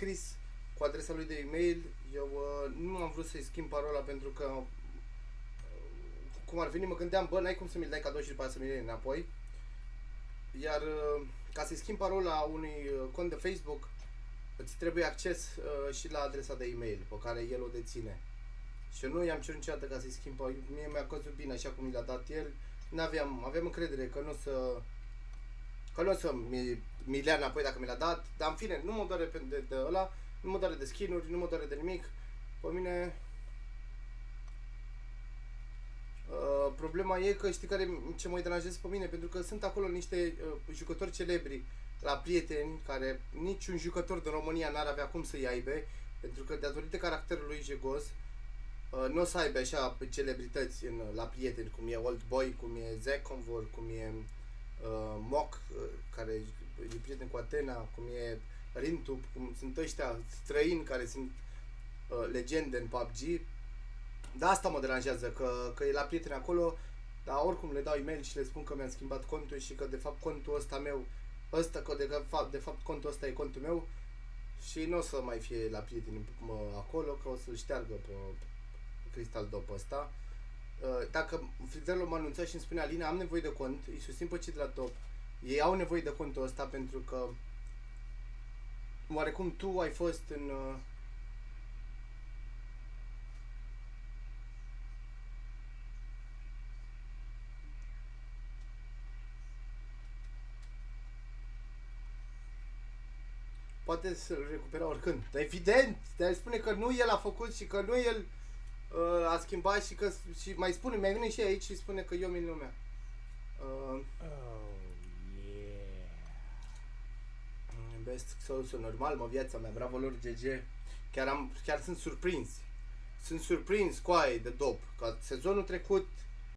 scris cu adresa lui de e-mail. Eu nu am vrut să-i schimb parola pentru că cum ar veni, mă gândeam, bă, n-ai cum să mi-l dai cadou și după aceea să mi-l iei înapoi. Iar ca să-i schimb parola unui cont de Facebook, îți trebuie acces și la adresa de e-mail pe care el o deține. Și eu nu i-am cerut niciodată ca să-i schimb, mie mi-a căzut bine așa cum mi l-a dat el. Aveam încredere că nu o să mi le ia înapoi dacă mi l-a dat, dar în fine, nu mă doare de ăla, nu mă doare de skin-uri, nu mă doare de nimic. Pe mine problema e că știi ce mă deranjează pe mine, pentru că sunt acolo niște jucători celebri la prieteni care niciun jucător din România n-ar avea cum să-i aibă, pentru că datorită caracterului jegos nu o să aibă așa celebrități la prieteni, cum e Old Boy, cum e Zeconvor, cum e Mock, care e prieten cu Athena, cum e Rintub, cum sunt ăștia străini care sunt legende în PUBG. Dar asta mă deranjează, că e la prieteni acolo, dar oricum le dau e-mail și le spun că mi-am schimbat contul și că de fapt contul ăsta meu, de fapt contul ăsta e contul meu și nu o să mai fie la prieteni acolo, că o să-l șteargă pe Crystal Dop ăsta. Dacă Flixerul mă anunța și îmi spunea, Alina, am nevoie de cont, îi susțin pe cei de la Top, ei au nevoie de contul ăsta pentru că oarecum tu ai fost în poate să-l recupera oricând, dar evident, dar spune că nu el a făcut și că nu el a schimbat și mai spune, mai vine și aici și spune că eu min lumea. Oh, yeah. Best solution, normal, mă, viața mea, bravo lor, GG. Chiar sunt surprins. Sunt surprins, coaie de dop, că sezonul trecut